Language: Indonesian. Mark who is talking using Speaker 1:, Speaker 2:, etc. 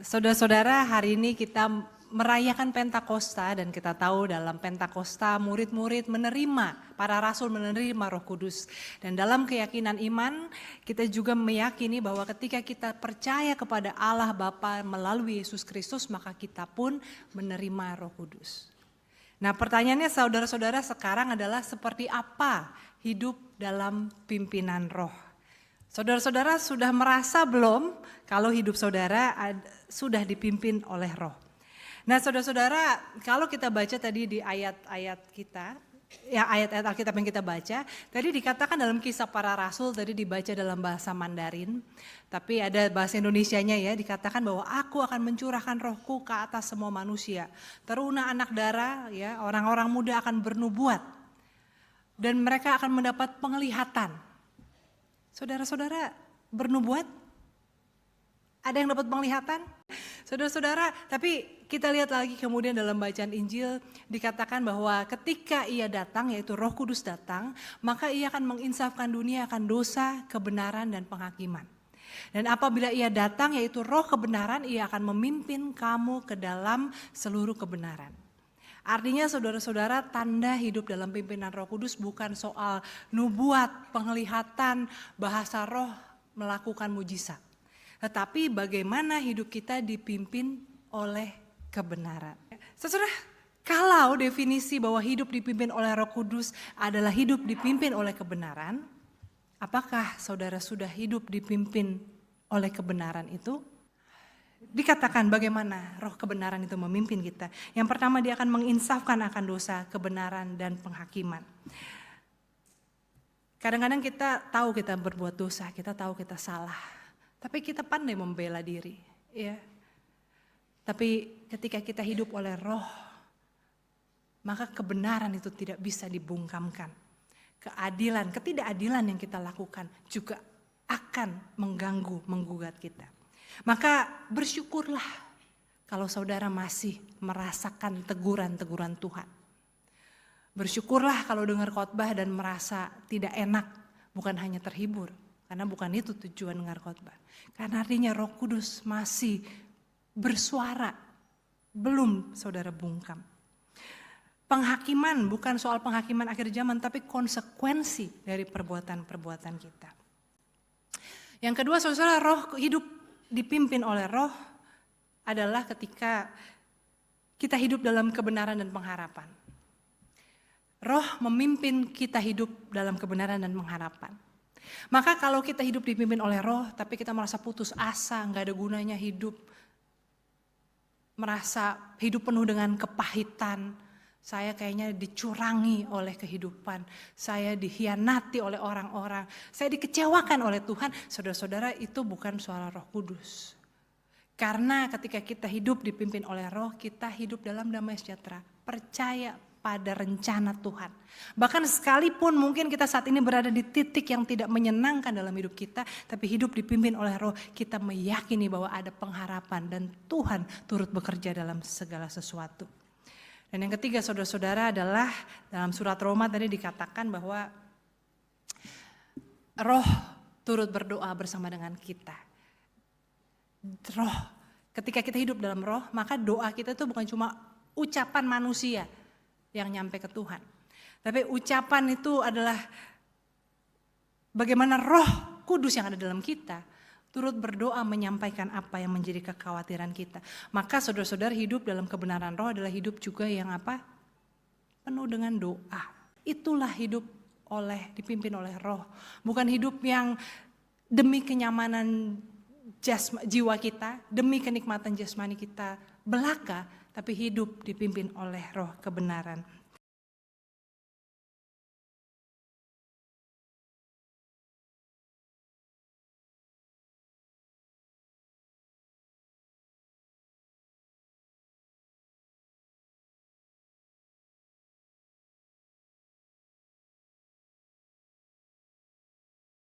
Speaker 1: Saudara-saudara, hari ini kita merayakan Pentakosta dan kita tahu dalam Pentakosta murid-murid menerima, para rasul menerima Roh Kudus. Dan dalam keyakinan iman kita juga meyakini bahwa ketika kita percaya kepada Allah Bapa melalui Yesus Kristus, maka kita pun menerima Roh Kudus. Nah, pertanyaannya saudara-saudara sekarang adalah seperti apa hidup dalam pimpinan Roh? Saudara-saudara sudah merasa belum kalau hidup saudara sudah dipimpin oleh Roh? Nah, saudara-saudara, kalau kita baca tadi di ayat-ayat kita, ya ayat-ayat Alkitab yang kita baca, tadi dikatakan dalam Kisah Para Rasul, tadi dibaca dalam bahasa Mandarin, tapi ada bahasa Indonesianya ya, dikatakan bahwa aku akan mencurahkan rohku ke atas semua manusia. Teruna anak dara, ya orang-orang muda akan bernubuat, dan mereka akan mendapat penglihatan. Saudara-saudara bernubuat? Ada yang dapat penglihatan? Saudara-saudara, tapi kita lihat lagi kemudian dalam bacaan Injil dikatakan bahwa ketika ia datang, yaitu Roh Kudus datang, maka ia akan menginsafkan dunia akan dosa, kebenaran, dan penghakiman. Dan apabila ia datang, yaitu Roh kebenaran, ia akan memimpin kamu ke dalam seluruh kebenaran. Artinya saudara-saudara, tanda hidup dalam pimpinan Roh Kudus bukan soal nubuat, penglihatan, bahasa roh, melakukan mujizat. Tetapi bagaimana hidup kita dipimpin oleh kebenaran. Saudara, kalau definisi bahwa hidup dipimpin oleh Roh Kudus adalah hidup dipimpin oleh kebenaran, apakah saudara sudah hidup dipimpin oleh kebenaran itu? Dikatakan bagaimana roh kebenaran itu memimpin kita. Yang pertama, dia akan menginsafkan akan dosa, kebenaran, dan penghakiman. Kadang-kadang kita tahu kita berbuat dosa, kita tahu kita salah. Tapi kita pandai membela diri. Ya. Tapi ketika kita hidup oleh roh, maka kebenaran itu tidak bisa dibungkamkan. Keadilan, ketidakadilan yang kita lakukan juga akan mengganggu, menggugat kita. Maka bersyukurlah kalau saudara masih merasakan teguran-teguran Tuhan. Bersyukurlah kalau dengar khotbah dan merasa tidak enak, bukan hanya terhibur. Karena bukan itu tujuan dengar khotbah. Karena artinya Roh Kudus masih bersuara, belum saudara bungkam. Penghakiman bukan soal penghakiman akhir zaman, tapi konsekuensi dari perbuatan-perbuatan kita. Yang kedua, saudara, roh hidup dipimpin oleh roh adalah ketika kita hidup dalam kebenaran dan pengharapan. Roh memimpin kita hidup dalam kebenaran dan pengharapan. Maka kalau kita hidup dipimpin oleh roh, tapi kita merasa putus asa, gak ada gunanya hidup, merasa hidup penuh dengan kepahitan, saya kayaknya dicurangi oleh kehidupan, saya dikhianati oleh orang-orang, saya dikecewakan oleh Tuhan. Saudara-saudara, itu bukan suara Roh Kudus. Karena ketika kita hidup dipimpin oleh roh, kita hidup dalam damai sejahtera, percaya pada rencana Tuhan. Bahkan sekalipun mungkin kita saat ini berada di titik yang tidak menyenangkan dalam hidup kita, tapi hidup dipimpin oleh roh, kita meyakini bahwa ada pengharapan dan Tuhan turut bekerja dalam segala sesuatu. Dan yang ketiga, saudara-saudara, adalah dalam surat Roma tadi dikatakan bahwa roh turut berdoa bersama dengan kita. Roh, ketika kita hidup dalam roh, maka doa kita itu bukan cuma ucapan manusia yang nyampe ke Tuhan. Tapi ucapan itu adalah bagaimana Roh Kudus yang ada dalam kita turut berdoa menyampaikan apa yang menjadi kekhawatiran kita. Maka saudara-saudara, hidup dalam kebenaran roh adalah hidup juga yang apa? Penuh dengan doa. Itulah hidup dipimpin oleh roh. Bukan hidup yang demi kenyamanan jiwa kita, demi kenikmatan jasmani kita belaka, tapi hidup dipimpin oleh roh kebenaran.